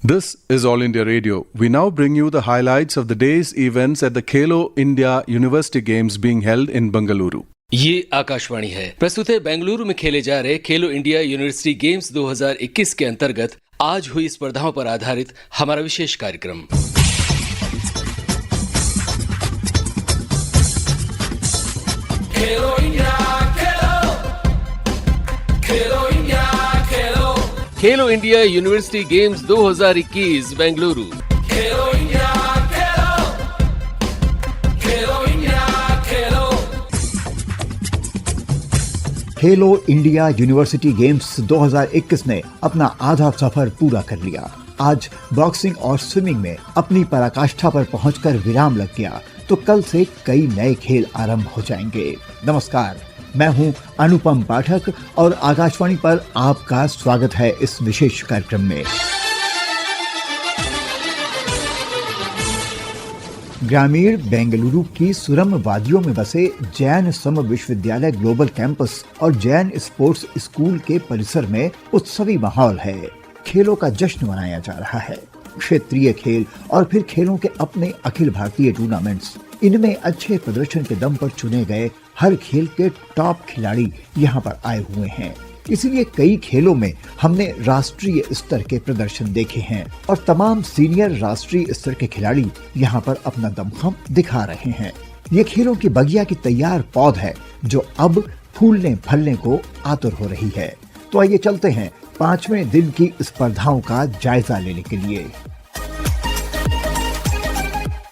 This is All India Radio. We now bring you the highlights of the day's events at the Khelo India University Games being held in Bengaluru. ये आकाशवाणी है। प्रस्तुत है बेंगलुरु में खेले जा रहे खेलो India university games 2021 के अंतर्गत आज हुई स्पर्धाओं पर आधारित हमारा विशेष कार्यक्रम। खेलो इंडिया खेलो, खेलो इंडिया खेलो, खेलो इंडिया यूनिवर्सिटी गेम्स 2021 बेंगलुरु। खेलो इंडिया खेलो, खेलो इंडिया खेलो। खेलो इंडिया यूनिवर्सिटी गेम्स 2021 ने अपना आधा सफर पूरा कर लिया। आज बॉक्सिंग और स्विमिंग में अपनी पराकाष्ठा पर पहुंचकर विराम लग गया, तो कल से कई नए खेल आरंभ हो जाएंगे। नमस्कार, मैं हूं अनुपम पाठक और आकाशवाणी पर आपका स्वागत है इस विशेष कार्यक्रम में। ग्रामीण बेंगलुरु की सुरम वादियों में बसे जैन सम विश्वविद्यालय ग्लोबल कैंपस और जैन स्पोर्ट्स स्कूल के परिसर में उत्सवी माहौल है। खेलों का जश्न मनाया जा रहा है। क्षेत्रीय खेल और फिर खेलों के अपने अखिल भारतीय टूर्नामेंट्स, इनमें अच्छे प्रदर्शन के दम पर चुने गए हर खेल के टॉप खिलाड़ी यहाँ पर आए हुए हैं। इसीलिए कई खेलों में हमने राष्ट्रीय स्तर के प्रदर्शन देखे हैं और तमाम सीनियर राष्ट्रीय स्तर के खिलाड़ी यहाँ पर अपना दमखम दिखा रहे हैं। ये खेलों की बगिया की तैयार पौध है जो अब फूलने फलने को आतुर हो रही है। तो आइए चलते हैं 5वें दिन की स्पर्धाओं का जायजा लेने के लिए।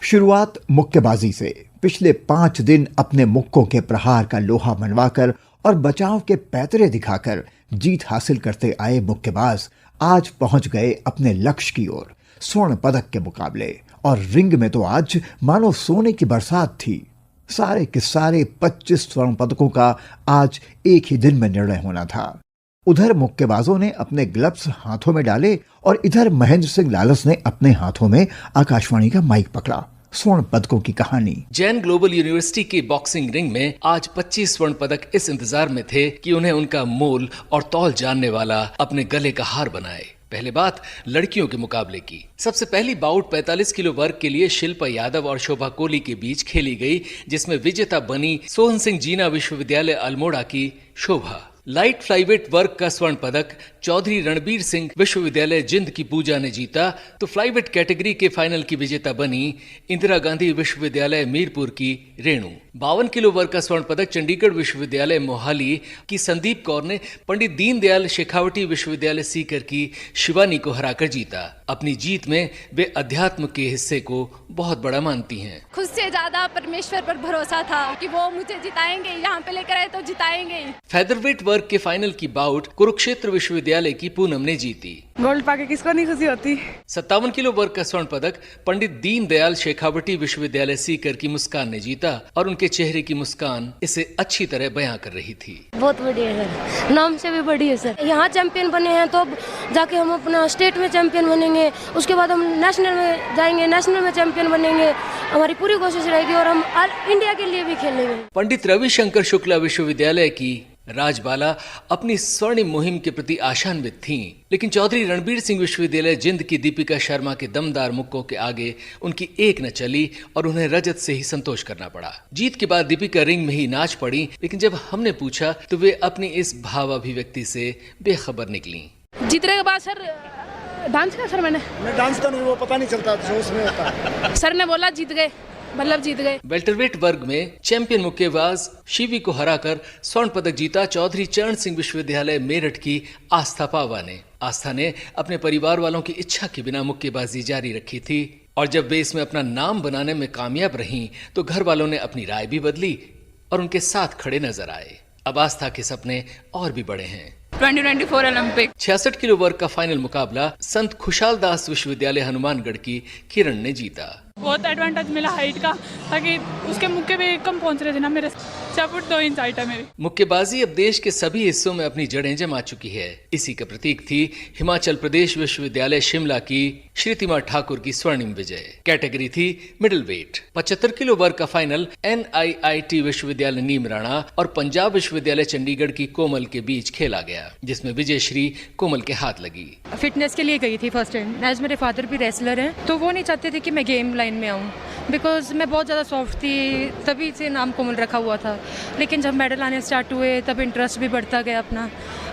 शुरुआत मुक्केबाजी से। पिछले 5 दिन अपने मुक्कों के प्रहार का लोहा मनवाकर और बचाव के पैतरे दिखाकर जीत हासिल करते आए मुक्केबाज आज पहुंच गए अपने लक्ष्य की ओर, स्वर्ण पदक के मुकाबले। और रिंग में तो आज मानो सोने की बरसात थी। सारे के सारे 25 स्वर्ण पदकों का आज एक ही दिन में निर्णय होना था। उधर मुक्केबाजों ने अपने ग्लव्स हाथों में डाले और इधर महेंद्र सिंह लालस ने अपने हाथों में आकाशवाणी का माइक पकड़ा। स्वर्ण पदकों की कहानी। जैन ग्लोबल यूनिवर्सिटी के बॉक्सिंग रिंग में आज 25 स्वर्ण पदक इस इंतजार में थे कि उन्हें उनका मोल और तौल जानने वाला अपने गले का हार बनाए। पहले बात लड़कियों के मुकाबले की। सबसे पहली बाउट 45 किलो वर्ग के लिए शिल्पा यादव और शोभा कोहली के बीच खेली गई, जिसमें विजेता बनी सोहन सिंह जीना विश्वविद्यालय अल्मोड़ा की शोभा। लाइट फ्लाईवेट वर्ग का स्वर्ण पदक चौधरी रणबीर सिंह विश्वविद्यालय जिंद की पूजा ने जीता, तो फ्लाईवेट कैटेगरी के फाइनल की विजेता बनी इंदिरा गांधी विश्वविद्यालय मीरपुर की रेणु। 52 किलो वर्ग का स्वर्ण पदक चंडीगढ़ विश्वविद्यालय मोहाली की संदीप कौर ने पंडित दीनदयाल शेखावटी विश्वविद्यालय सीकर की शिवानी को हराकर जीता। अपनी जीत में वे अध्यात्म के हिस्से को बहुत बड़ा मानती हैं। खुद से ज्यादा परमेश्वर पर भरोसा था कि वो मुझे जिताएंगे, यहाँ पे लेकर आए तो जिताएंगे। फेदरवेट वर्ग के फाइनल की बाउट कुरुक्षेत्र विश्वविद्यालय की पूनम ने जीती। गोल्ड पाके किसको नहीं खुशी होती। 57 किलो वर्ग का स्वर्ण पदक पंडित दीनदयाल शेखावटी विश्वविद्यालय सीकर की मुस्कान ने जीता और उनके चेहरे की मुस्कान इसे अच्छी तरह बयां कर रही थी। बहुत बढ़िया है सर, नाम से भी बढ़िया सर। यहाँ चैंपियन बने हैं तो जाके हम अपना स्टेट में चैंपियन बनेंगे, उसके बाद हम नेशनल में जाएंगे, नेशनल में चैंपियन बनेंगे। हमारी पूरी कोशिश रहेगी और हम इंडिया के लिए भी खेलेंगे। पंडित रविशंकर शुक्ला विश्वविद्यालय की राजबाला अपनी स्वर्णिम मुहिम के प्रति आशान्वित थीं, लेकिन चौधरी रणबीर सिंह विश्वविद्यालय जिंद की दीपिका शर्मा के दमदार मुक्कों के आगे उनकी एक न चली और उन्हें रजत से ही संतोष करना पड़ा। जीत के बाद दीपिका रिंग में ही नाच पड़ी, लेकिन जब हमने पूछा तो वे अपनी इस भावाभिव्यक्ति से बेखबर निकली। जीतने के बाद सर डांस किया सर, मैंने डांस का नहीं, वो पता नहीं चलता, जोश में होता। सर ने बोला जीत गए, मतलब जीत गए। वेल्टरवेट वर्ग में चैंपियन मुक्केबाज शिवी को हराकर स्वर्ण पदक जीता चौधरी चरण सिंह विश्वविद्यालय मेरठ की आस्था पावा ने। आस्था ने अपने परिवार वालों की इच्छा के बिना मुक्केबाजी जारी रखी थी और जब वे इसमें अपना नाम बनाने में कामयाब रहीं तो घर वालों ने अपनी राय भी बदली और उनके साथ खड़े नजर आए। अब आस्था के सपने और भी बड़े हैं। 2024 ओलंपिक। 66 किलो वर्ग का फाइनल मुकाबला संत खुशाल दास विश्वविद्यालय हनुमानगढ़ की किरण ने जीता। बहुत एडवांटेज मिला हाइट का, ताकि उसके मुक्के भी कम पहुंच रहे थे ना, मेरे 6 फुट 2 इंच हाइट है मेरी। मुक्केबाजी अब देश के सभी हिस्सों में अपनी जड़ें जमा चुकी है। इसी का प्रतीक थी हिमाचल प्रदेश विश्वविद्यालय शिमला की श्रीतिमा ठाकुर की स्वर्णिम विजय। कैटेगरी थी मिडिल वेट। 75 किलो वर्ग का फाइनल NIIT विश्वविद्यालय नीमराणा और पंजाब विश्वविद्यालय चंडीगढ़ की कोमल के बीच खेला गया, जिसमें विजय श्री कोमल के हाथ लगी। फिटनेस के लिए गई थी फर्स्ट टाइम। एज मेरे फादर भी रेसलर हैं, तो वो नहीं चाहते थे कि मैं गेम लाइन में आऊँ, बिकॉज मैं बहुत ज़्यादा सॉफ्ट थी, तभी से नाम कोमल रखा हुआ था। लेकिन जब मेडल आने स्टार्ट हुए तब इंटरेस्ट भी बढ़ता गया अपना,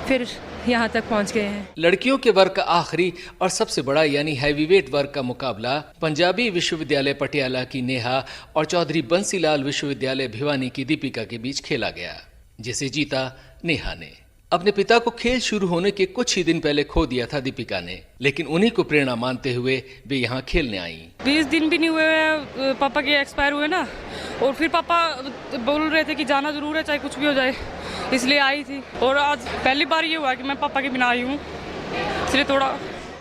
फिर यहाँ तक पहुँच गए हैं। लड़कियों के वर्ग का आखिरी और सबसे बड़ा यानी हैवीवेट वर्ग का मुकाबला पंजाबी विश्वविद्यालय पटियाला की नेहा और चौधरी बंसीलाल विश्वविद्यालय भिवानी की दीपिका के बीच खेला गया, जिसे जीता नेहा ने। अपने पिता को खेल शुरू होने के कुछ ही दिन पहले खो दिया था दीपिका ने, लेकिन उन्हीं को प्रेरणा मानते हुए वे यहाँ खेलने आई। 20 दिन भी नहीं हुए पापा के एक्सपायर हुए ना, और फिर पापा बोल रहे थे कि जाना जरूर है चाहे कुछ भी हो जाए, इसलिए आई थी। और आज पहली बार ये हुआ कि मैं पापा के बिना आई हूँ, इसलिए थोड़ा।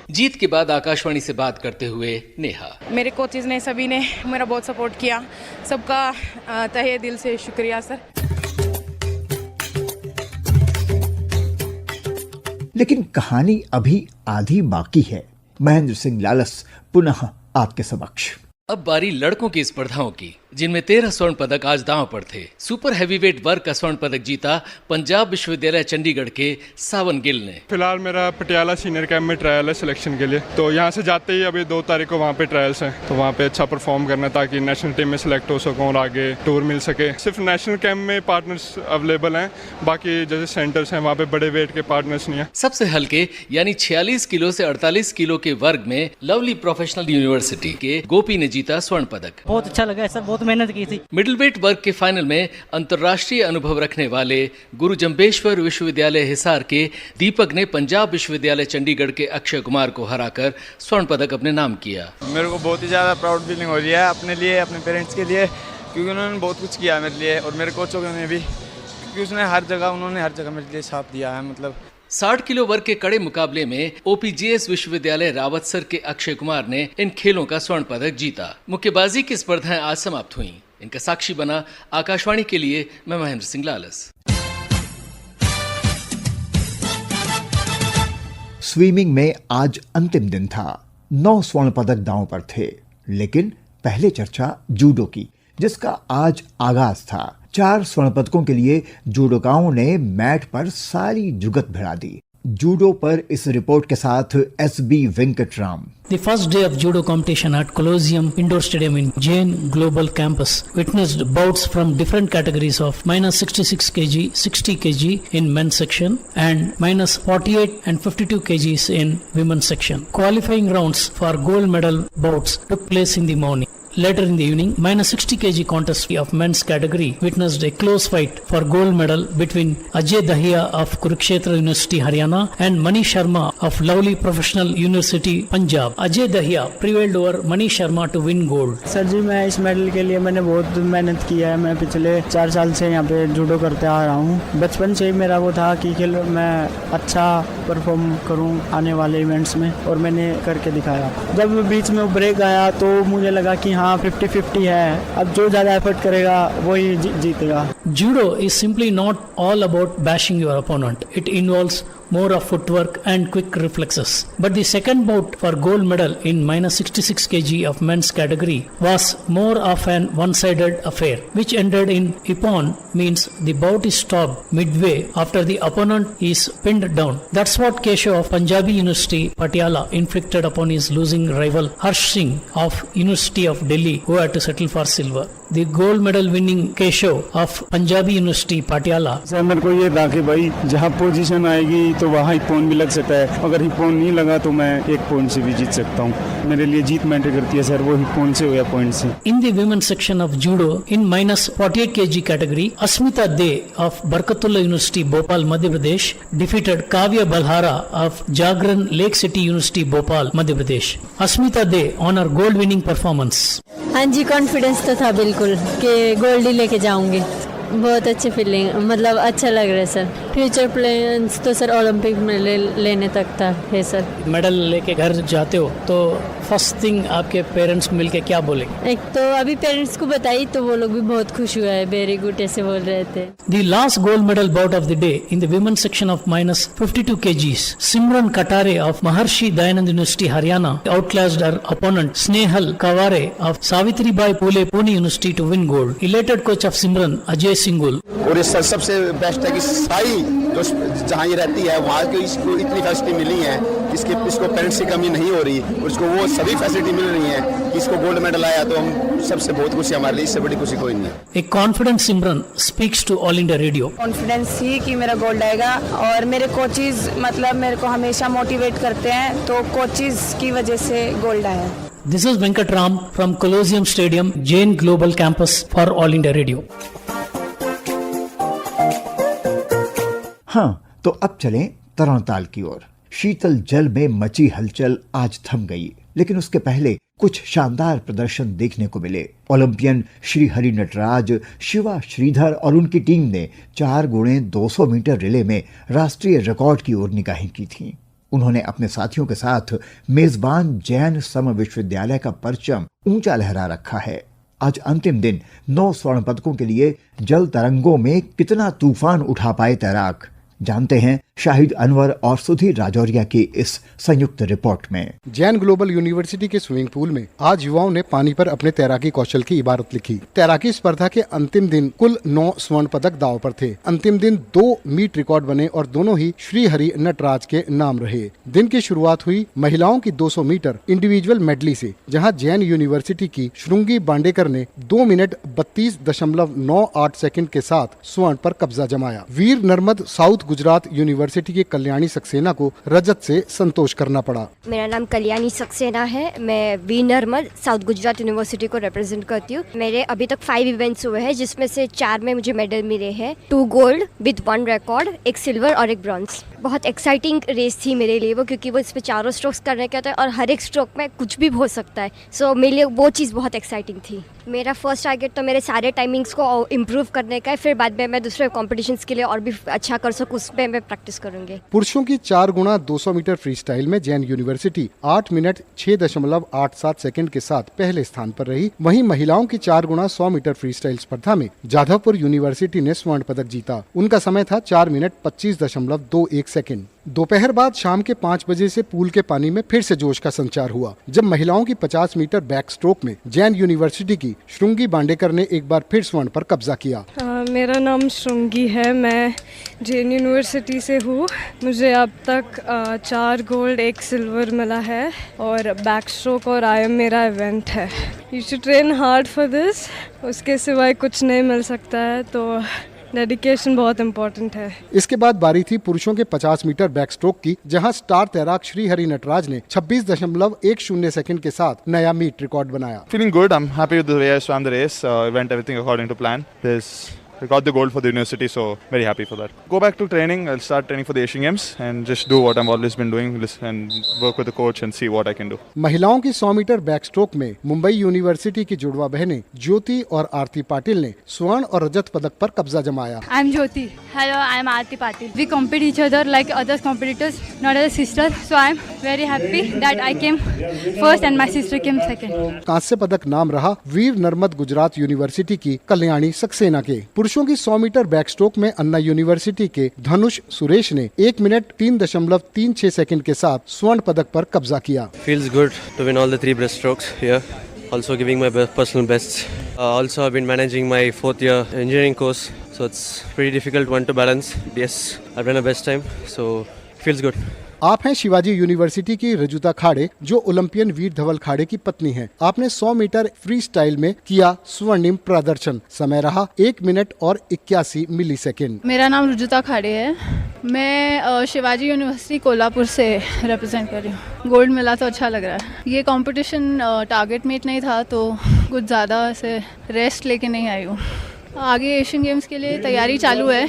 जीत के बाद आकाशवाणी से बात करते हुए नेहा, मेरे कोचेज ने सभी ने मेरा बहुत सपोर्ट किया, सबका तहे दिल से शुक्रिया सर। लेकिन कहानी अभी आधी बाकी है। महेंद्र सिंह लालस पुनः आपके समक्ष। अब बारी लड़कों की स्पर्धाओं की, जिनमें 13 स्वर्ण पदक आज दांव पर थे। सुपर हैवीवेट वर्ग का स्वर्ण पदक जीता पंजाब विश्वविद्यालय चंडीगढ़ के सावन गिल ने। फिलहाल मेरा पटियाला सीनियर कैंप में ट्रायल है सिलेक्शन के लिए, तो यहाँ से जाते ही अभी 2 तारीख को वहाँ पे ट्रायल्स हैं, तो वहाँ पे अच्छा परफॉर्म करना ताकि नेशनल टीम में सिलेक्ट हो सकूँ और आगे टूर मिल सके। सिर्फ नेशनल कैंप में पार्टनर्स अवेलेबल हैं, बाकी जैसे सेंटर्स हैं वहाँ पे बड़े वेट के पार्टनर्स नहीं है। सबसे हल्के यानी 46 किलो से 48 किलो के वर्ग में लवली प्रोफेशनल यूनिवर्सिटी के गोपी ने जीता स्वर्ण पदक। बहुत अच्छा लगा सर, बहुत मेहनत की थी। मिडिल वेट वर्ग के फाइनल में अंतर्राष्ट्रीय अनुभव रखने वाले गुरु जम्बेश्वर विश्वविद्यालय हिसार के दीपक ने पंजाब विश्वविद्यालय चंडीगढ़ के अक्षय कुमार को हराकर स्वर्ण पदक अपने नाम किया। मेरे को बहुत ही ज्यादा प्राउड फीलिंग हो रही है अपने लिए, अपने पेरेंट्स के लिए, क्योंकि उन्होंने बहुत कुछ किया मेरे लिए और मेरे कोचों ने भी, क्योंकि उन्होंने हर जगह मेरे लिए साथ दिया है। मतलब 60 किलो वर्ग के कड़े मुकाबले में OPGS विश्वविद्यालय रावतसर के अक्षय कुमार ने इन खेलों का स्वर्ण पदक जीता। मुक्केबाजी की स्पर्धाएं आज समाप्त हुईं। इनका साक्षी बना आकाशवाणी के लिए मैं महेंद्र सिंह लालस। स्विमिंग में आज अंतिम दिन था। 9 स्वर्ण पदक दांव पर थे, लेकिन पहले चर्चा जूडो की, जिसका आज आगाज था। 4 स्वर्ण पदकों के लिए जूडोकाओं ने मैट पर सारी जुगत भिड़ा दी। जूडो पर इस रिपोर्ट के साथ SB Venkataram. The first day of judo competition at Colosseum Indoor Stadium in Jain Global Campus witnessed bouts from different categories of -66 kg, 60 kg in men's section and -48 and 52 kgs in women's section. Qualifying rounds for gold medal bouts took place in the morning. Later in the evening, -60 kg contest of men's category witnessed a close fight for gold medal between Ajay Dahiya of Kurukshetra University, Haryana and Mani Sharma of Lovely Professional University, Punjab. Ajay Dahiya prevailed over Mani Sharma to win gold. Sir जी, मैं इस medal के लिए मैंने बहुत मेहनत की है। मैं पिछले 4 साल से यहाँ पे जूडो करते आ रहा हूँ। बचपन से ही मेरा वो था कि मैं अच्छा परफॉर्म करूँ आने वाले इवेंट्स में, और मैंने करके दिखाया। जब बीच में ब्रेक आया तो मुझे लगा कि हाँ 50-50 है, अब जो ज्यादा एफर्ट करेगा वही जीतेगा। Judo is simply not all about bashing your opponent. It involves more of footwork and quick reflexes. But the second bout for gold medal in -66 kg of men's category was more of an one-sided affair, which ended in ippon, means the bout is stopped midway after the opponent is pinned down. That's what Keshav of Punjabi University, Patiala inflicted upon his losing rival Harsh Singh of University of Delhi, who had to settle for silver. The gold medal winning Keshav of Punjabi University, Patiala. Sir मेरे को ये था कि भाई जहाँ position आएगी तो वहाँ हिप्पोन भी लग सकता है, अगर हिप्पोन नहीं लगा तो मैं 1 पॉइंट से भी जीत सकता हूँ। मेरे लिए जीत मैटर करती है सर, वो हिप्पोन से हो या पॉइंट से। In the women's section of judo in -48 kg category, Asmita De of Barkatullah University, Bhopal, Madhya Pradesh defeated Kavya Balhara of Jagran Lake City University, Bhopal, Madhya Pradesh. Asmita De on her gold winning performance. हाँ जी, confidence तो था बिल्कुल कि gold ही लेके जाऊंगी। बहुत अच्छी feeling, मतलब अच्छा लग रहा है सर। फ्यूचर प्लान्स तो सर ओलंपिक में लेने तक था है सर। मेडल लेके घर जाते हो तो फर्स्ट थिंग आपके पेरेंट्स मिलके क्या बोलेंगे? एक तो अभी पेरेंट्स को बताई तो वो लोग भी बहुत खुश हुए, वेरी गुड ऐसे बोल रहे थे। The last gold medal bout of the day in the women's section of minus 52 kgs, Simran Katare of Maharshi Dayanand University, Haryana outclassed her opponent Snehal Kaware of Savitribai Phule Pune University to win gold. Elated coach of Simran, Ajay Singhul. और इस सबसे best है कि सारी जो जहाँ ये रहती है वहाँ को इसको इतनी फैसिलिटी मिली है, इसको पेरेंट्स की कमी नहीं हो रही और इसको वो सभी फैसिलिटी मिल रही है कि इसको गोल्ड मेडल आया, तो हम सबसे बहुत खुशी हमारे लिए, इससे बड़ी खुशी कोई नहीं है। A confident Simran speaks to All India Radio. Confidence थी कि मेरा गोल्ड आएगा और मेरे कोचेज मतलब मेरे को हमेशा मोटिवेट करते हैं, तो कोचेज की वजह से गोल्ड आया। This is Venkat Ram from Colosseum Stadium, Jain Global Campus for All India Radio. हाँ, तो अब चलें तरणताल की ओर। शीतल जल में मची हलचल आज थम गई, लेकिन उसके पहले कुछ शानदार प्रदर्शन देखने को मिले। ओलंपियन श्री हरि नटराज, शिवा श्रीधर और उनकी टीम ने 4x200 मीटर रिले में राष्ट्रीय रिकॉर्ड की ओर निगाहें की थीं। उन्होंने अपने साथियों के साथ मेजबान जैन सम विश्वविद्यालय का परचम ऊंचा लहरा रखा है। आज अंतिम दिन 9 स्वर्ण पदकों के लिए जल तरंगों में कितना तूफान उठा पाए तैराक, जानते हैं शाहिद अनवर और सुधीर राजौरिया की इस संयुक्त रिपोर्ट में। जैन ग्लोबल यूनिवर्सिटी के स्विमिंग पूल में आज युवाओं ने पानी पर अपने तैराकी कौशल की इबारत लिखी। तैराकी स्पर्धा के अंतिम दिन कुल 9 स्वर्ण पदक दांव पर थे। अंतिम दिन 2 मीट रिकॉर्ड बने और दोनों ही श्री हरि नटराज के नाम रहे। दिन की शुरुआत हुई महिलाओं की 200 मीटर इंडिविजुअल मेडली से, जहाँ जैन यूनिवर्सिटी की श्रृंगी बांडेकर ने 2 मिनट 32.98 सेकंड के साथ स्वर्ण पर कब्जा जमाया। वीर नर्मद साउथ गुजरात यूनिवर्सिटी के कल्याणी सक्सेना को रजत से संतोष करना पड़ा। मेरा नाम कल्याणी सक्सेना है, मैं वीर नर्मद साउथ गुजरात यूनिवर्सिटी को रिप्रेजेंट करती हूँ। मेरे अभी तक 5 इवेंट्स हुए हैं, जिसमें से 4 में मुझे मेडल मिले हैं, 2 गोल्ड विद 1 रिकॉर्ड, 1 सिल्वर और 1 ब्रॉन्ज। बहुत एक्साइटिंग रेस थी मेरे लिए वो, क्योंकि वो इसमें चारों स्ट्रोक्स करने के होते हैं और हर एक स्ट्रोक में कुछ भी हो सकता है। सो मेरे लिए वो चीज़ बहुत एक्साइटिंग थी। मेरा फर्स्ट टारगेट तो मेरे सारे टाइमिंग्स को इम्प्रूव करने का है, फिर बाद में मैं दूसरे कॉम्पिटिशन्स के लिए और भी अच्छा कर सकूँ, उस पर मैं प्रैक्टिस करूँगी। पुरुषों की 4x200 मीटर फ्री स्टाइल में जैन यूनिवर्सिटी 8 मिनट 6.87 सेकंड के साथ पहले स्थान पर रही। वहीं महिलाओं की 4x100 मीटर फ्री स्टाइल स्पर्धा में जाधवपुर यूनिवर्सिटी ने स्वर्ण पदक जीता। उनका समय था 4 मिनट 25.21 सेकंड। दोपहर बाद शाम के 5 बजे से पूल के पानी में फिर से जोश का संचार हुआ, जब महिलाओं की 50 मीटर बैक स्ट्रोक में जैन यूनिवर्सिटी की श्रृंगी बांडेकर ने एक बार फिर स्वर्ण पर कब्जा किया। मेरा नाम श्रृंगी है, मैं जैन यूनिवर्सिटी से हूँ। मुझे अब तक 4 गोल्ड 1 सिल्वर मिला है और बैक स्ट्रोक और आयम मेरा इवेंट है। You should train hard for this, उसके सिवाय कुछ नहीं मिल सकता है, तो डेडिकेशन बहुत इम्पोर्टेंट है। इसके बाद बारी थी पुरुषों के 50 मीटर बैक स्ट्रोक की, जहां स्टार तैराक श्री हरि नटराज ने 26.10 सेकंड के साथ नया मीट रिकॉर्ड बनाया। Feeling good. I'm happy with the way I swam the race. Went everything according to plan. I got the gold for the university, so very happy for that. Go back to training. I'll start training for the Asian Games and just do what I've always been doing and work with the coach and see what I can do. महिलाओं की 100 metre back stroke में Mumbai university की जुड़वा बहनें ज्योति और आरती पाटिल ने स्वर्ण और रजत पदक पर कब्जा जमाया। I'm Jyoti. Hello, I'm Aarti Patil. We compete each other like other competitors, not as a sister. So I'm very happy that I came first and my sister came second. कांस्य पदक नाम रहा वीर नर्मद गुजरात यूनिवर्सिटी की कल्याणी सक्सेना के। पुरुषों की 100 metre back stroke में अन्ना university के धनुष सुरेश ने 1 मिनट 3.36 सेकंड के साथ स्वर्ण पदक पर कब्जा किया। Feels good to win all the 3 breaststrokes here. Also giving my personal bests. Also I've been managing my 4th year engineering course, so it's pretty difficult one to balance. Yes, I've done my best time, so feels good. आप हैं Shivaji university की रजुता खाड़े, जो Olympian वीर धवल खाड़े की पत्नी हैं। आपने 100 metre free style में किया स्वर्णिम प्रदर्शन। समय रहा 1 मिनट और 81 मिलीसेकंड। मेरा नाम रजुता खाड़े है, मैं शिवाजी यूनिवर्सिटी कोल्हापुर से रिप्रेजेंट कर रही हूँ। गोल्ड मिला तो अच्छा लग रहा है। ये कंपटीशन टारगेट मीट नहीं था, तो कुछ ज़्यादा ऐसे रेस्ट लेके नहीं आई हूँ। आगे एशियन गेम्स के लिए तैयारी चालू है,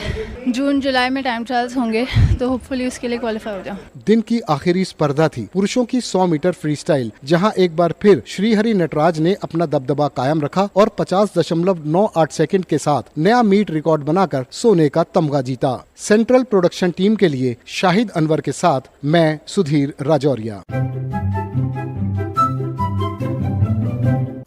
जून जुलाई में टाइम ट्रायल्स होंगे, तो होपफुली उसके लिए क्वालिफाई हो जाऊं। दिन की आखिरी स्पर्धा थी पुरुषों की 100 मीटर फ्री स्टाइल, जहाँ एक बार फिर श्री हरि नटराज ने अपना दबदबा कायम रखा और 50.98 सेकंड के साथ नया मीट रिकॉर्ड बनाकर सोने का तमगा जीता। सेंट्रल प्रोडक्शन टीम के लिए शाहिद अनवर के साथ मैं सुधीर राजौरिया।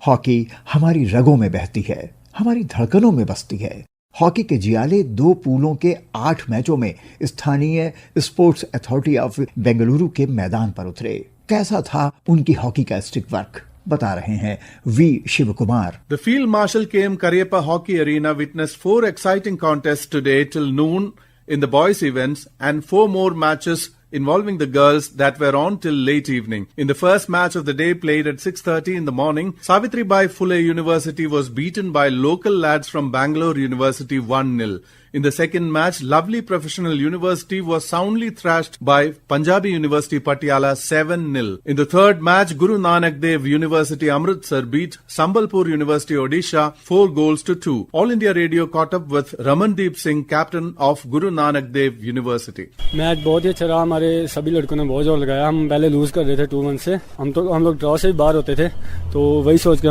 हॉकी हमारी रगों में बहती है, हमारी धड़कनों में बसती है। हॉकी के जियाले 2 पूलों के 8 मैचों में स्थानीय स्पोर्ट्स अथॉरिटी ऑफ बेंगलुरु के मैदान पर उतरे। कैसा था उनकी हॉकी का स्टिक वर्क, बता रहे हैं V Shiv Kumar. The Field Marshal KM Cariappa Hockey Arena witnessed 4 exciting contests today till noon in the boys events and 4 more matches involving the girls that were on till late evening. In the first match of the day, played at 6:30 in the morning, Savitribai Phule University was beaten by local lads from Bangalore University 1-0. In the second match, Lovely Professional University was soundly thrashed by Punjabi University Patiala 7-0. In the third match, Guru Nanak Dev University Amritsar beat Sambalpur University Odisha 4-2. All India Radio caught up with Ramandeep Singh, captain of Guru Nanak Dev University. Match बहुत ही अच्छा रहा, हमारे सभी लड़कों ने बहुत जोर लगाया। हम पहले लूज कर रहे थे 2-1 से, हम लोग ड्रॉ से बाहर होते थे, तो वही सोच के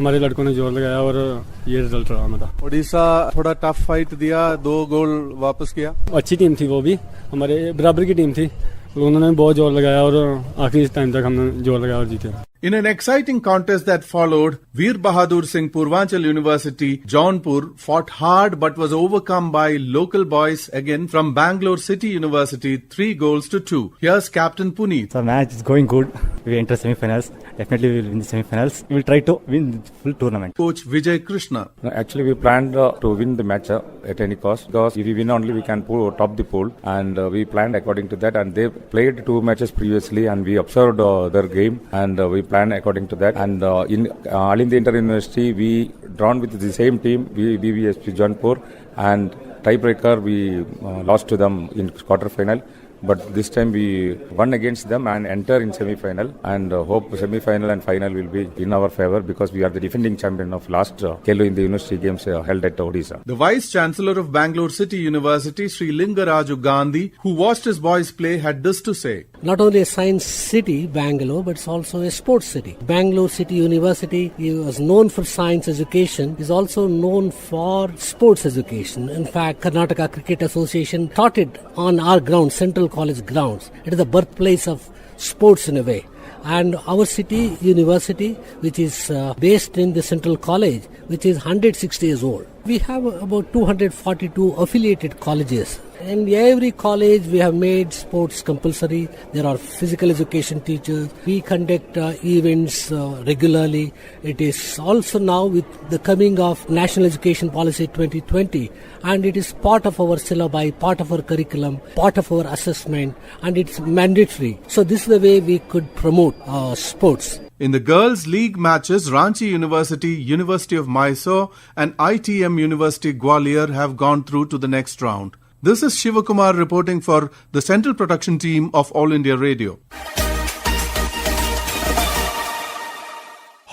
हमारे लड़कों ने जोर लगाया और ये रिजल्ट रहा हमारा। ओडिशा थोड़ा टफ फाइट दिया, 2 गोल वापस किया। अच्छी टीम थी, वो भी हमारे बराबर की टीम थी, उन्होंने बहुत जोर लगाया और आखिरी टाइम तक हमने जोर लगाया और जीते। In an exciting contest that followed, Veer Bahadur Singh Purvanchal University, Jaunpur, fought hard but was overcome by local boys again from Bangalore City University 3-2. Here's Captain Puneet. The match is going good. We enter semi-finals. Definitely we will win the semi-finals. We will try to win the full tournament. Coach Vijay Krishna. Actually, we planned to win the match at any cost, because if we win only, we can top the pool, and we planned according to that. And they played 2 matches previously, and we observed their game, and we planned according to that. And in All India Inter University, we drawn with the same team, BVSP Jaunpur, and tiebreaker we lost to them in quarter-final. But this time we won against them and enter in semi-final, and hope semi-final and final will be in our favor, because we are the defending champion of last Khelo India University Games held at Odisha. The Vice Chancellor of Bangalore City University, Sri Lingaraju Gandhi, who watched his boys play, had this to say. Not only a science city, Bangalore, but it's also a sports city. Bangalore City University is known for science education, is also known for sports education. In fact, Karnataka Cricket Association taught it on our ground, Central College grounds. It is the birthplace of sports in a way. And our city university, which is based in the Central College, which is 160 years old. We have about 242 affiliated colleges. In every college, we have made sports compulsory. There are physical education teachers. We conduct events regularly. It is also now with the coming of National Education Policy 2020, and it is part of our syllabi, part of our curriculum, part of our assessment, and it's mandatory. So this is the way we could promote sports. In the girls' league matches, Ranchi University, University of Mysore and ITM University Gwalior have gone through to the next round. This is Shivakumar reporting for the Central Production Team of All India Radio.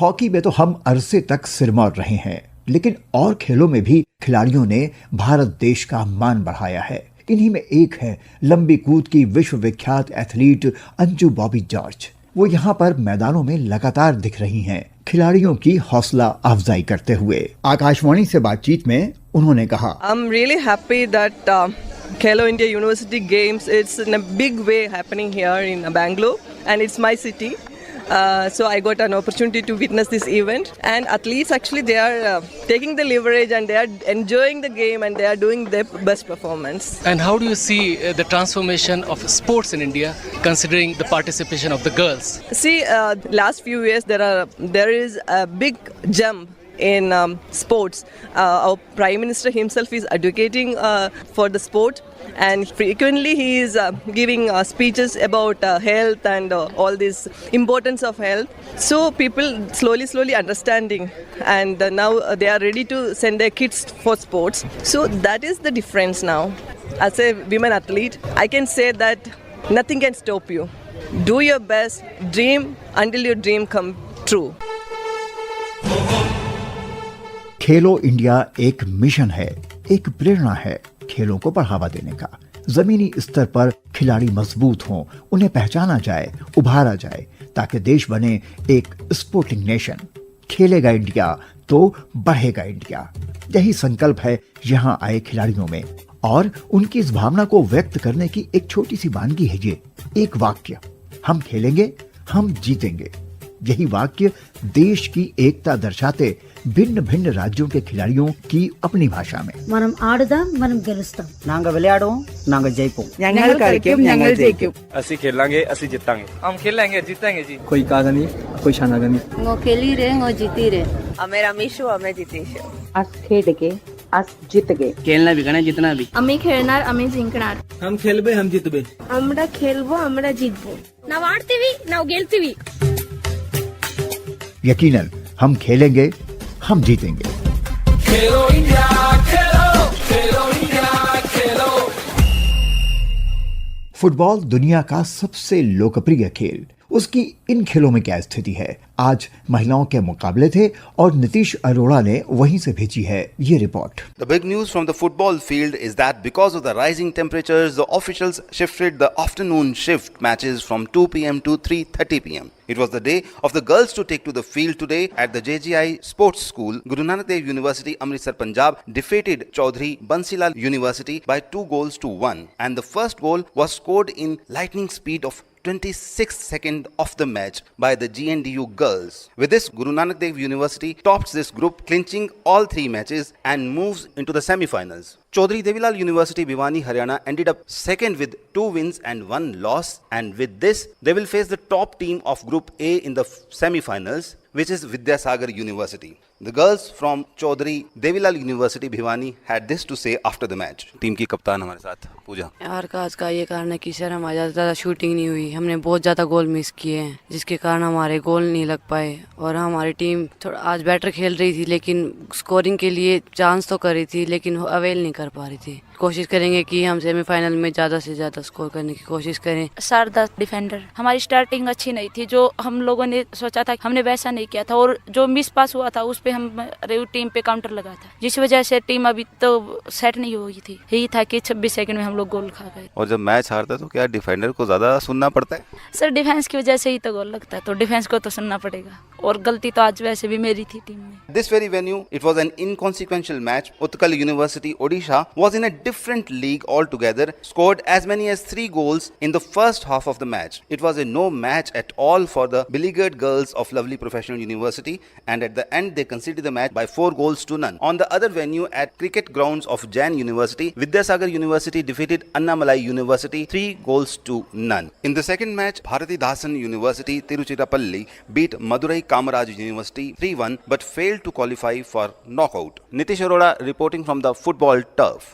Hockey में तो हम अरसे तक सिरमौर रहे हैं, लेकिन और खेलों में भी खिलाड़ियों ने भारत देश का मान बढ़ाया है। इन्हीं में एक है लंबी कूद की विश्व विख्यात एथलीट अंजू बॉबी जॉर्ज। वो यहाँ पर मैदानों में लगातार दिख रही हैं, खिलाड़ियों की हौसला अफजाई करते हुए। आकाशवाणी से बातचीत में उन्होंने कहा, I'm really happy that Khelo India University Games, it's in a big way happening here in Bangalore, and it's my city. So I got an opportunity to witness this event, and athletes actually they are taking the leverage and they are enjoying the game and they are doing their best performance. And how do you see the transformation of sports in India considering the participation of the girls? See, last few years there is a big jump in sports. Our Prime Minister himself is advocating for the sport, and frequently he is giving speeches about health and all this importance of health. So people slowly understanding, and now they are ready to send their kids for sports. So that is the difference now. As a women athlete, I can say that nothing can stop you. Do your best, dream until your dream come true. Khelo India एक mission है, एक प्रेरणा है खेलों को बढ़ावा देने का। जमीनी स्तर पर खिलाड़ी मजबूत हों, उन्हें पहचाना जाए, उभारा जाए, ताकि देश बने एक स्पोर्टिंग नेशन। खेलेगा इंडिया तो बढ़ेगा इंडिया, यही संकल्प है यहाँ आए खिलाड़ियों में। और उनकी इस भावना को व्यक्त करने की एक छोटी सी वानगी है ये, एक वाक्य, हम खेलेंगे, हम जीतेंगे। यही वाक्य देश की एकता दर्शाते भिन्न भिन्न राज्यों के खिलाड़ियों की अपनी भाषा में। మనం ఆడుదాం మనం గెలుస్తాం नांग विளையாடும் नांग जयपुम ഞങ്ങൾ കളിക്കും ഞങ്ങൾ ജയിക്കും ਅਸੀਂ ਖੇਲਾਂਗੇ ਅਸੀਂ ਜਿੱਤਾਂਗੇ हम खेलेंगे जीतेंगे जी कोई कागा नहीं कोई शानागा नहीं ngो खेली रे ngो जीती रे मेरा मिशो हमें जीतेश अस खेड के अस जीत गए खेलना भी करना जितना भी আমি খেলনার আমি জিংকনার हम खेलबे हम जीतबे আমরা খেলবো আমরা জিতবো ನಾವು ಆಡ್ತೀವಿ ನಾವು ಗೆಲ್ತೀವಿ यकीनन हम खेलेंगे हम जीतेंगे। खेलो इंडिया खेलो, खेलो इंडिया खेलो। फुटबॉल दुनिया का सबसे लोकप्रिय खेल, उसकी इन खेलों में क्या स्थिति है? आज महिलाओं के मुकाबले थे और नीतीश अरोड़ा ने वहीं से भेजी है ये report. The big news from the football field is that because of the rising temperatures, the officials shifted the afternoon shift matches from 2 p.m. to 3:30 p.m. It was the day of the girls to take to the field today at the JGI Sports School. Guru Nanak Dev University, Amritsar, Punjab defeated Chaudhry Bansilal University by 2-1, and the first goal was scored in lightning speed of 26th second of the match by the GNDU girls. With this, Guru Nanak Dev University tops this group, clinching all 3 matches and moves into the semi-finals. Chaudhry Devilal University, Bhiwani, Haryana ended up second with 2 wins and 1 loss, and with this, they will face the top team of Group A in the semi-finals, which is Vidyasagar University. The girls from Chaudhry Devilal University, Bhiwani had this to say after the match. Team की कप्तान हमारे साथ पूजा। यार का आज का ये कारण है कि सर हमारे ज़्यादा शूटिंग नहीं हुई, हमने बहुत ज़्यादा गोल मिस किए हैं जिसके कारण हमारे गोल नहीं लग पाए, और हमारी टीम थोड़ा आज बेटर खेल रही थी लेकिन स्कोरिंग के लिए चांस तो कर रही थी लेकिन अवेल नहीं कर पा रही थी। कोशिश करेंगे कि हम सेमीफाइनल में ज़्यादा से ज़्यादा स्कोर करने की कोशिश करें। शारदा डिफेंडर, हमारी स्टार्टिंग अच्छी नहीं थी, जो हम लोगों ने सोचा था हमने वैसा नहीं किया था, और जो मिस पास हुआ था उस पे हम टीम पे काउंटर लगा था, जिस वजह से टीम अभी तो सेट नहीं हुई थी। यही था कि 26 सेकंड में हम लोग गोल खा गए। और जब मैच हारता तो क्या डिफेंडर को ज्यादा सुनना पड़ता है? सर डिफेंस की वजह से ही तो गोल लगता है, तो डिफेंस को तो सुनना पड़ेगा, और गलती तो आज वैसे भी मेरी थी टीम में। This very venue, it was an inconsequential match. Utkal University, Odisha was in a different league altogether, scored as many as 3 goals in the first half of the match. It was a no match at all for the beleaguered girls of Lovely Professional University, and at the end they conceded the match by 4-0. On the other venue at cricket grounds of Jain University, Vidyasagar University defeated Annamalai University 3-0. In the second match, Bharati Dasan University, Tiruchirappalli beat Madurai Kamaraj University 3-1 but failed to qualify for knockout. Nitish Arora reporting from the football turf.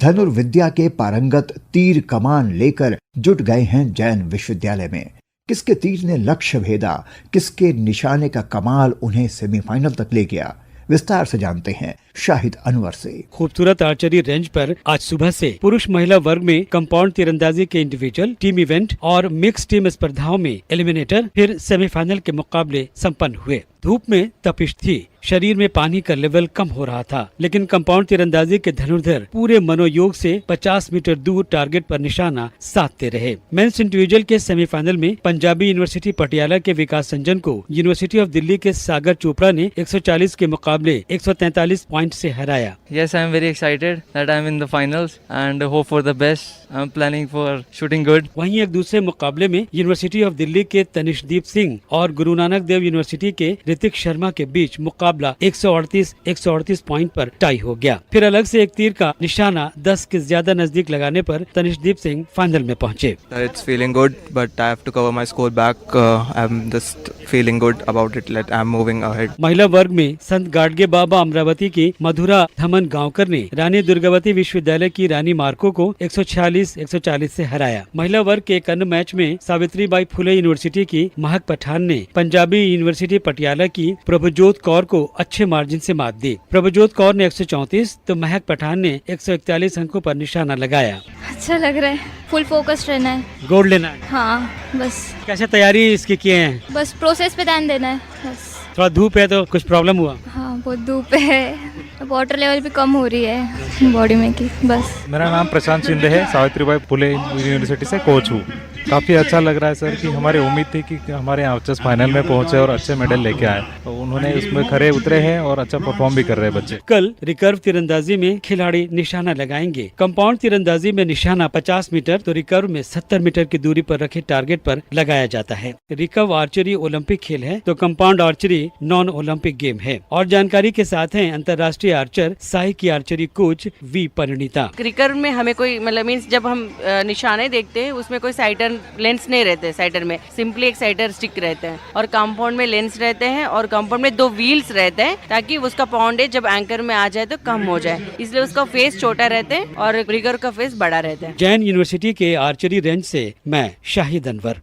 धनुर्विद्या के पारंगत तीर कमान लेकर जुट गए हैं जैन विश्वविद्यालय में। किसके तीर ने लक्ष्य भेदा, किसके निशाने का कमाल उन्हें सेमीफाइनल तक ले गया, विस्तार से जानते हैं शाहिद अनवर से। खूबसूरत आर्चरी रेंज पर आज सुबह से पुरुष महिला वर्ग में कंपाउंड तीरंदाजी के इंडिविजुअल, टीम इवेंट और मिक्स टीम स्पर्धाओं में एलिमिनेटर फिर सेमीफाइनल के मुकाबले संपन्न हुए। धूप में तपिश थी, शरीर में पानी का लेवल कम हो रहा था, लेकिन कंपाउंड तीरंदाजी के धनुर्धर पूरे मनोयोग से 50 मीटर दूर टारगेट पर निशाना साधते रहे। मेंस इंडिविजुअल के सेमीफाइनल में पंजाबी यूनिवर्सिटी पटियाला के विकास संजन को यूनिवर्सिटी ऑफ दिल्ली के सागर चोपड़ा ने 140 के मुकाबले 143 पॉइंट से हराया। Yes, I am very excited that I am in the finals and hope for the best. I am planning for shooting good. वहीं एक दूसरे मुकाबले में यूनिवर्सिटी ऑफ दिल्ली के तनिष्दीप सिंह और गुरु नानक देव यूनिवर्सिटी के ऋतिक शर्मा के बीच मुकाबला 138 पॉइंट पर टाई हो गया। फिर अलग से एक तीर का निशाना 10 के ज्यादा नजदीक लगाने पर तनिष्दीप सिंह फाइनल में पहुंचे। It's feeling good, but I have to cover my score back. I'm just feeling good about it. That I'm moving ahead. महिला वर्ग में संत गाडगे बाबा अमरावती की मधुरा धमन गांवकर ने रानी दुर्गावती विश्वविद्यालय की रानी मार्को को 140 से हराया। महिला वर्ग के एक अन्य मैच में सावित्रीबाई फुले यूनिवर्सिटी की महक पठान ने पंजाबी यूनिवर्सिटी पटियाला की प्रभुजोत कौर को अच्छे मार्जिन से मात दी। प्रभुजोत कौर ने 134 तो महक पठान ने 141 अंकों पर निशाना लगाया। अच्छा लग रहा है, फुल फोकस रहना है, गोल्ड लेना है। हाँ बस। कैसे तैयारी इसकी किए हैं? बस प्रोसेस पे ध्यान देना है बस। थोड़ा धूप है तो कुछ प्रॉब्लम हुआ? हाँ बहुत धूप है, वाटर लेवल भी कम हो रही है बॉडी में की बस। मेरा नाम प्रशांत शिंदे है, सावित्रीबाई फुले यूनिवर्सिटी से कोच हूँ। काफ़ी अच्छा लग रहा है सर कि हमारी उम्मीद थी कि हमारे यहाँ जस्ट फाइनल में पहुंचे और अच्छे मेडल लेके आए, तो उन्होंने उसमें खरे उतरे हैं और अच्छा परफॉर्म भी कर रहे हैं बच्चे। कल रिकर्व तीरंदाजी में खिलाड़ी निशाना लगाएंगे। कंपाउंड तीरंदाजी में निशाना 50 मीटर तो रिकर्व में 70 मीटर की दूरी पर रखे टारगेट पर लगाया जाता है। रिकर्व आर्चरी ओलंपिक खेल है तो compound archery non Olympic game है। और जानकारी के साथ हैं अंतर्राष्ट्रीय आर्चर साई की archery coach V Parineeta. Recurve में हमें कोई मतलब मीन्स जब हम निशाने देखते हैं उसमें कोई साइडर लेंस नहीं रहते, साइडर में सिंपली एक साइडर स्टिक रहते हैं और कंपाउंड में लेंस रहते हैं और कंपाउंड में 2 व्हील्स रहते हैं ताकि उसका पाउंडेज जब एंकर में आ जाए तो कम हो जाए, इसलिए उसका फेस छोटा रहता है और रिकर्व का फेस बड़ा रहता है। जैन यूनिवर्सिटी के आर्चरी रेंज से मैं शाहिद अनवर।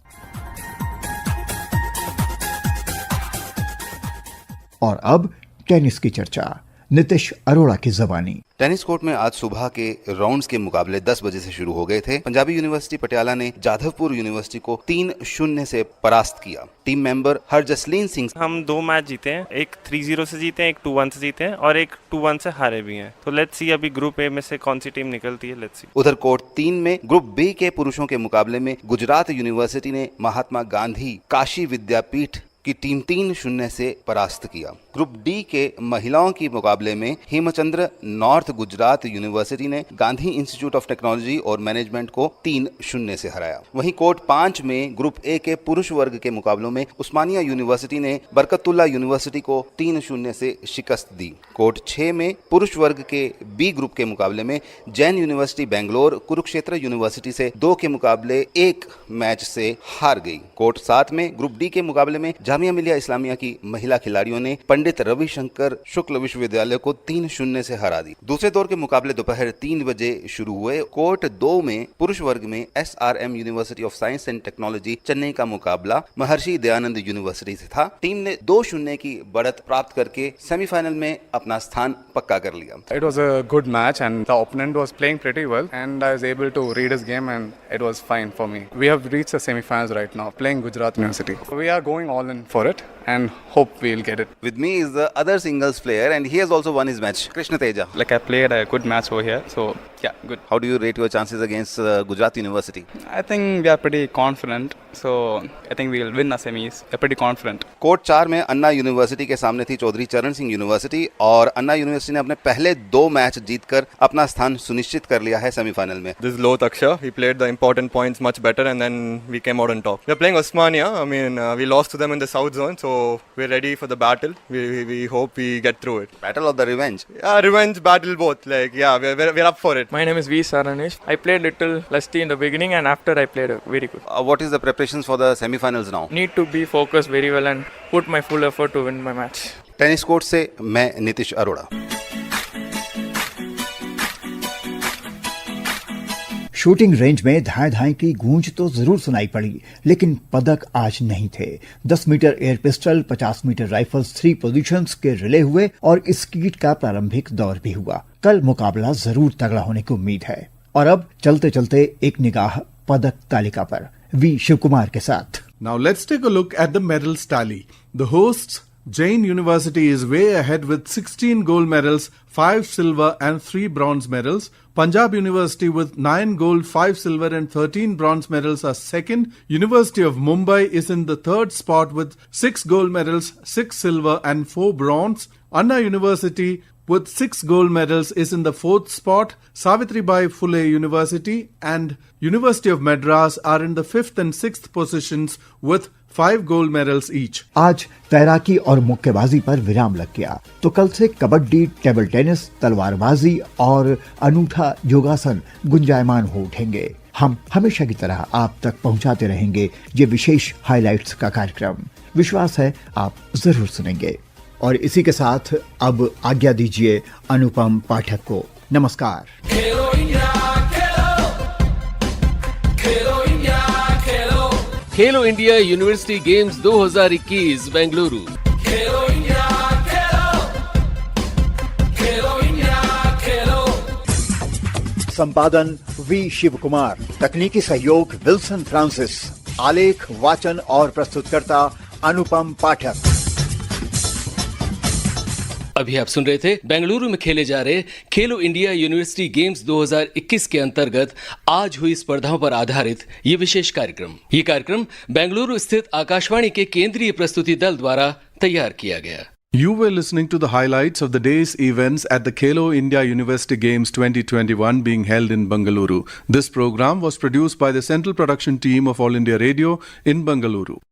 और अब टेनिस की चर्चा, नीतीश अरोड़ा की ज़बानी। टेनिस कोर्ट में आज सुबह के राउंड्स के मुकाबले 10 बजे से शुरू हो गए थे। पंजाबी यूनिवर्सिटी पटियाला ने जाधवपुर यूनिवर्सिटी को 3-0 से परास्त किया। टीम मेंबर हरजसलीन सिंह: हम 2 मैच जीते हैं, एक 3-0 से जीते हैं, एक 2-1 से जीते हैं और एक 2-1 से हारे भी हैं। तो लेट्स सी अभी ग्रुप ए में से कौन सी टीम निकलती है, लेट्स सी। उधर कोर्ट 3 में ग्रुप बी के पुरुषों के मुकाबले में गुजरात यूनिवर्सिटी ने महात्मा गांधी काशी विद्यापीठ की टीम 3-0 से परास्त किया। ग्रुप डी के महिलाओं के मुकाबले में हेमचंद्र नॉर्थ गुजरात यूनिवर्सिटी ने गांधी इंस्टीट्यूट ऑफ टेक्नोलॉजी और मैनेजमेंट को 3-0 से हराया। वहीं कोर्ट 5 में ग्रुप ए के पुरुष वर्ग के मुकाबलों में उस्मानिया यूनिवर्सिटी ने बरकतुल्ला यूनिवर्सिटी को 3-0 से शिकस्त दी। कोर्ट 6 में पुरुष वर्ग के बी ग्रुप के मुकाबले में जैन यूनिवर्सिटी बेंगलोर कुरुक्षेत्र यूनिवर्सिटी से 2 के मुकाबले 1 मैच से हार गई। कोर्ट 7 में ग्रुप डी के मुकाबले में जामिया मिलिया इस्लामिया की महिला खिलाड़ियों ने पंडित रविशंकर शुक्ल विश्वविद्यालय को 3-0 से हरा दी। दूसरे दौर के मुकाबले दोपहर 3 बजे शुरू हुए। कोर्ट 2 में पुरुष वर्ग में SRM university of science and technology Chennai का मुकाबला महर्षि दयानंद यूनिवर्सिटी से था। टीम ने 2-0 की बढ़त प्राप्त करके सेमीफाइनल में अपना स्थान पक्का कर लिया। It was a good match and the opponent was playing pretty well and I was able to read his game and it was fine for me. We have reached the semi-finals right now, playing Gujarat University. We are going all in for it and hope we'll get it. With me is the other singles player and he has also won his match, Krishna Teja. Like I played a good match over here, so yeah, good. How do you rate your chances against Gujarat University? I think we are pretty confident, so I think we'll win the semis. We're pretty confident. Court 4 में अन्ना university के सामने थी चौधरी चरण Singh university और अन्ना university ने अपने पहले 2 match जीतकर अपना स्थान सुनिश्चित कर लिया है सेमीफाइनल में। This is Loth Aksha. He played the important points much better and then we came out on top. We're playing Osmania. I mean, we lost to them in the south zone, so we're ready for the battle. We hope we get through it. Battle or the revenge? Yeah, revenge, battle, both. Like, yeah, we're up for it. My name is V. Saranish. I played little lusty in the beginning and after I played very good. What is the preparations for the semi-finals now? Need to be focused very well and put my full effort to win my match. Tennis court से मैं Nitish Arora. Shooting range में धाए धाए की गूंज तो जरूर सुनाई पड़ी, लेकिन पदक आज नहीं थे। 10 metre air pistol, 50 metre rifles 3 positions के रिले हुए और स्कीट का प्रारंभिक दौर भी हुआ। कल मुकाबला जरूर तगड़ा होने की उम्मीद है। और अब चलते चलते एक निगाह पदक तालिका पर वी शिवकुमार के साथ। Now let's take a look at the medals tally. The hosts Jain University is way ahead with 16 gold medals, 5 silver and 3 bronze medals. Punjab University with 9 gold, 5 silver and 13 bronze medals are second. University of Mumbai is in the third spot with 6 gold medals, 6 silver and 4 bronze. Anna University with 6 gold medals is in the 4th spot. Savitribai Phule University and University of Madras are in the 5th and 6th positions with 5 gold medals each. आज तैराकी और मुक्केबाजी पर विराम लग गया, तो कल से कबड्डी, टेबल टेनिस, तलवारबाजी और अनूठा योगासन गुंजायमान हो उठेंगे। हम हमेशा की तरह आप तक पहुंचाते रहेंगे ये विशेष हाइलाइट्स का कार्यक्रम। विश्वास है आप जरूर सुनेंगे। और इसी के साथ अब आज्ञा दीजिए अनुपम पाठक को। नमस्कार। खेलो इंडिया यूनिवर्सिटी गेम्स 2021 बेंगलुरु। संपादन वी शिवकुमार, तकनीकी सहयोग विल्सन फ्रांसिस, आलेख वाचन और प्रस्तुतकर्ता अनुपम पाठक। अभी आप सुन रहे थे बेंगलुरु में खेले जा रहे खेलो इंडिया यूनिवर्सिटी गेम्स 2021 के अंतर्गत आज हुई स्पर्धाओं पर आधारित ये विशेष कार्यक्रम। ये कार्यक्रम बेंगलुरु स्थित आकाशवाणी के केंद्रीय प्रस्तुति दल द्वारा तैयार किया गया। You were listening to the highlights of the day's events at the Khelo India University Games 2021 being held in Bengaluru. This program was produced by the Central Production Team of All India Radio in Bengaluru.